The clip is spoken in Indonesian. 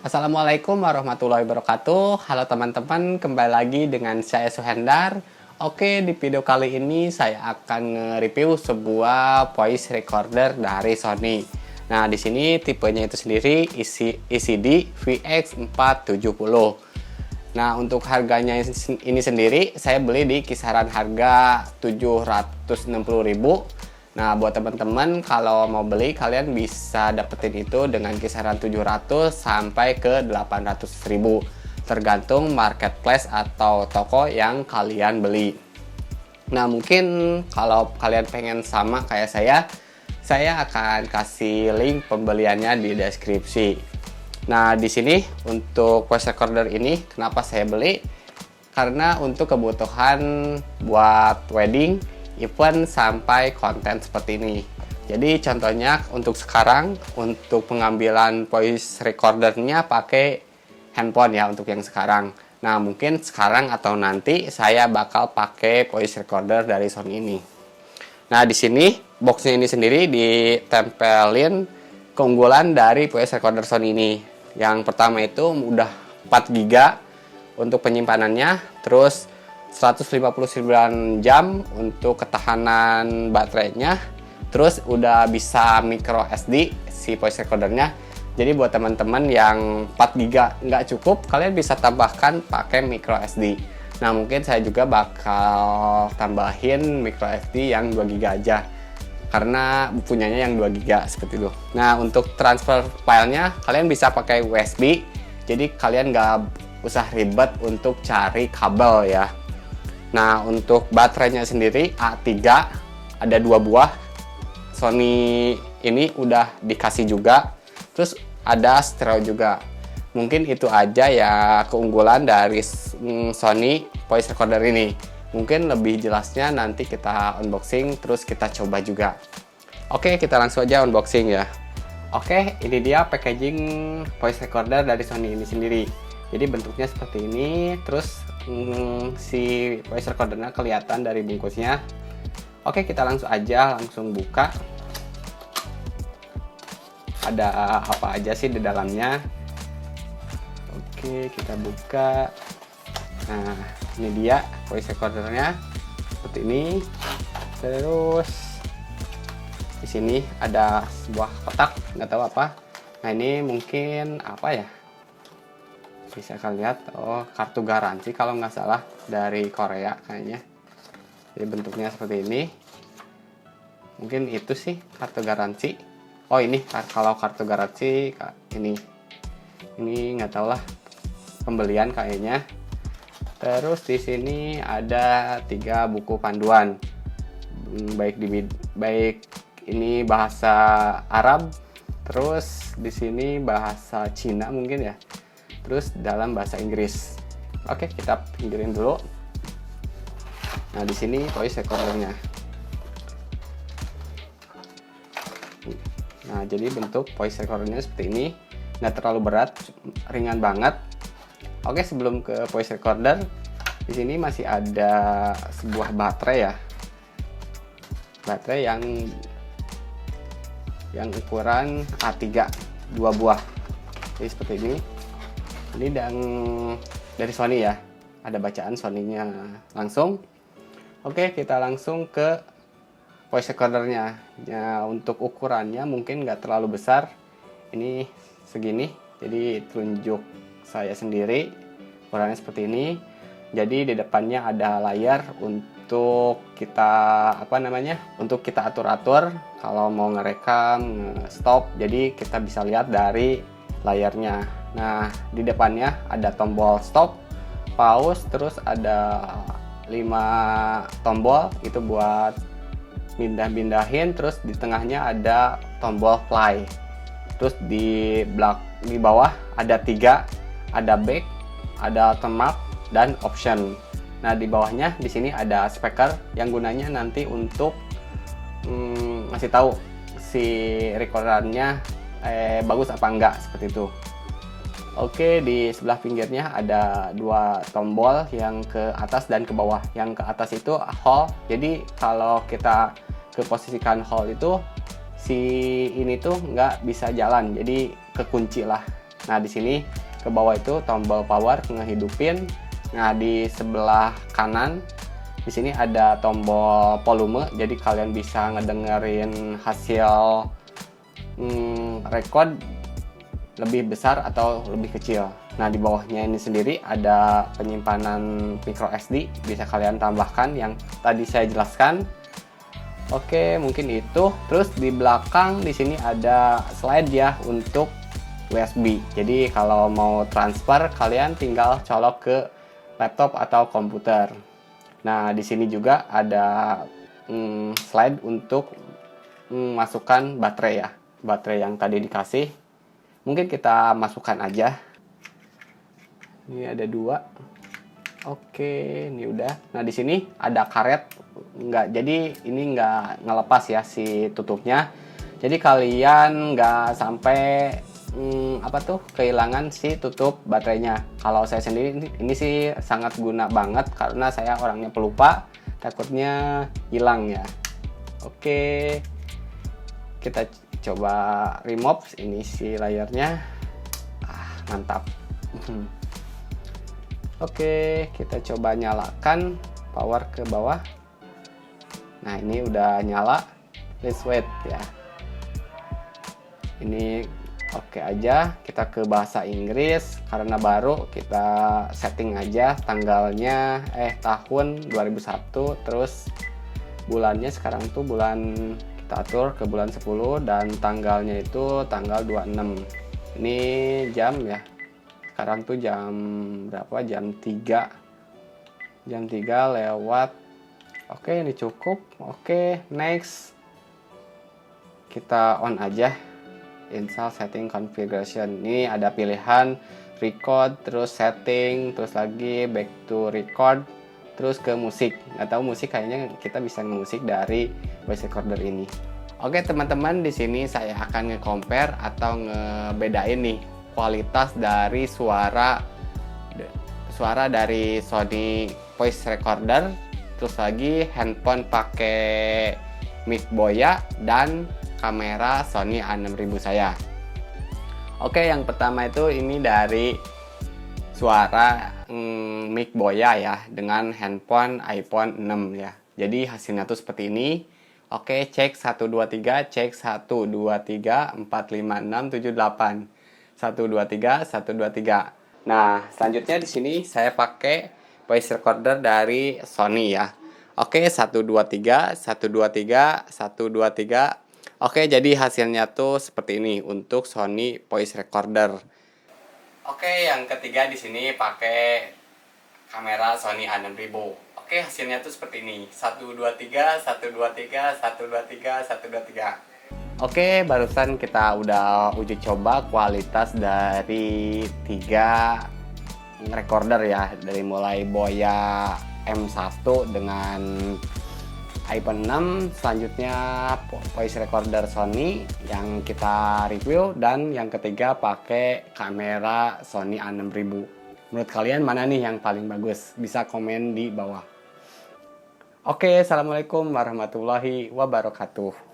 Assalamualaikum warahmatullahi wabarakatuh. Halo teman-teman, kembali lagi dengan saya Suhendar. Oke, di video kali ini saya akan nge-review sebuah voice recorder dari Sony. Nah, di sini tipenya itu sendiri ECD VX470. Nah, untuk harganya ini sendiri saya beli di kisaran harga 760.000. Nah, buat teman-teman kalau mau beli kalian bisa dapetin itu dengan kisaran 700 sampai ke 800.000 tergantung marketplace atau toko yang kalian beli. Nah, mungkin kalau kalian pengen sama kayak saya akan kasih link pembeliannya di deskripsi. Nah, di sini untuk voice recorder ini kenapa saya beli? Karena untuk kebutuhan buat wedding, event sampai konten seperti ini. Jadi contohnya untuk sekarang untuk pengambilan voice recordernya pakai handphone ya untuk yang sekarang. Nah, mungkin sekarang atau nanti saya bakal pakai voice recorder dari Sony ini. Nah, di sini boxnya ini sendiri ditempelin keunggulan dari voice recorder Sony ini. Yang pertama itu udah 4 GB untuk penyimpanannya, terus 159 jam untuk ketahanan baterainya, terus udah bisa micro SD si voice recordernya. Jadi buat teman-teman yang 4 GB nggak cukup, kalian bisa tambahkan pakai micro SD. Nah, mungkin saya juga bakal tambahin micro SD yang 2 GB aja karena punyanya yang 2 GB seperti itu. Nah, untuk transfer filenya kalian bisa pakai USB, jadi kalian nggak usah ribet untuk cari kabel ya. Nah, untuk baterainya sendiri A3 ada 2 buah. Sony ini udah dikasih juga. Terus ada stereo juga. Mungkin itu aja ya keunggulan dari Sony voice recorder ini. Mungkin lebih jelasnya nanti kita unboxing terus kita coba juga. Oke, kita langsung aja unboxing ya. Oke, ini dia packaging voice recorder dari Sony ini sendiri. Jadi bentuknya seperti ini, terus si voice recordernya kelihatan dari bungkusnya. Oke, kita langsung buka. Ada apa aja sih di dalamnya? Oke, kita buka. Nah, ini dia voice recordernya seperti ini. Terus di sini ada sebuah kotak, nggak tahu apa. Nah, ini mungkin apa ya? Bisa kalian lihat, oh, kartu garansi kalau nggak salah dari Korea kayaknya. Jadi bentuknya seperti ini. Mungkin itu sih kartu garansi. Oh, ini kalau kartu garansi ini nggak tahu lah, pembelian kayaknya. Terus di sini ada 3 buku panduan, baik ini bahasa Arab, terus di sini bahasa Cina mungkin ya. Terus dalam bahasa Inggris. Oke, kita pinggirin dulu. Nah, di sini voice recordernya. Nah, jadi bentuk voice recordernya seperti ini. Nggak terlalu berat, ringan banget. Oke, sebelum ke voice recorder, di sini masih ada sebuah baterai ya. Baterai yang ukuran A3, 2 buah. Jadi seperti ini. Ini dari Sony ya, ada bacaan Sony-nya langsung. Oke, kita langsung ke voice recordernya. Ya, untuk ukurannya mungkin nggak terlalu besar, ini segini, jadi tunjuk saya sendiri ukurannya seperti ini. Jadi di depannya ada layar untuk kita untuk kita atur-atur kalau mau ngerekam, stop, jadi kita bisa lihat dari layarnya. Nah, di depannya ada tombol stop, pause, terus ada 5 tombol itu buat pindah-pindahin, terus di tengahnya ada tombol play. Terus di bawah ada 3, ada back, ada turn up, dan option. Nah, di bawahnya di sini ada speaker yang gunanya nanti untuk ngasih tahu si recordernya bagus apa enggak seperti itu. Oke, di sebelah pinggirnya ada 2 tombol yang ke atas dan ke bawah. Yang ke atas itu hold. Jadi kalau kita ke posisikan hold itu si ini tuh nggak bisa jalan, jadi kekunci lah Nah, di sini ke bawah itu tombol power ngehidupin. Nah, di sebelah kanan di sini ada tombol volume, jadi kalian bisa ngedengerin hasil record lebih besar atau lebih kecil. Nah, di bawahnya ini sendiri ada penyimpanan micro SD, bisa kalian tambahkan yang tadi saya jelaskan. Oke, mungkin itu. Terus di belakang di sini ada slide ya untuk USB. Jadi kalau mau transfer, kalian tinggal colok ke laptop atau komputer. Nah, di sini juga ada slide untuk masukkan baterai ya. Baterai yang tadi dikasih. Mungkin kita masukkan aja. Ini ada 2. Oke, ini udah. Nah, di sini ada karet. Jadi ini nggak ngelepas ya si tutupnya. Jadi kalian nggak sampai kehilangan si tutup baterainya. Kalau saya sendiri ini sih sangat guna banget karena saya orangnya pelupa, takutnya hilang ya. Oke, kita coba remove ini si layarnya. Mantap. Oke, kita coba nyalakan power ke bawah. Nah, ini udah nyala. Let's wait ya. Ini oke aja. Kita ke bahasa Inggris karena baru, kita setting aja tanggalnya tahun 2001, terus bulannya sekarang tuh bulan, kita atur ke bulan 10 dan tanggalnya itu tanggal 26. Ini jam ya. Sekarang tuh jam berapa? Jam 3. Jam 3 lewat. Oke, ini cukup. Oke, next. Kita on aja. Install setting configuration. Ini ada pilihan record, terus setting, terus lagi back to record, terus ke musik. Nggak tahu musik, kayaknya kita bisa ngemusik dari voice recorder ini. Oke, teman-teman, di sini saya akan nge-compare atau ngebedain nih kualitas dari suara dari Sony voice recorder, terus lagi handphone pakai mic Boya dan kamera Sony A6000 saya. Oke, yang pertama itu ini dari suara mic Boya ya dengan handphone iPhone 6 ya. Jadi hasilnya tuh seperti ini. Oke, cek 123, cek 123 456 78. 123 123. Nah, selanjutnya di sini saya pakai voice recorder dari Sony ya. Oke, 123 123 123. Oke, jadi hasilnya tuh seperti ini untuk Sony voice recorder. Oke, yang ketiga di sini pakai kamera Sony A6000. Oke, hasilnya tuh seperti ini. 123 123 123 123. Oke, barusan kita udah uji coba kualitas dari 3 recorder ya, dari mulai Boya M1 dengan iPhone 6, selanjutnya voice recorder Sony yang kita review, dan yang ketiga pakai kamera Sony A6000. Menurut kalian mana nih yang paling bagus? Bisa komen di bawah. Oke, assalamualaikum warahmatullahi wabarakatuh.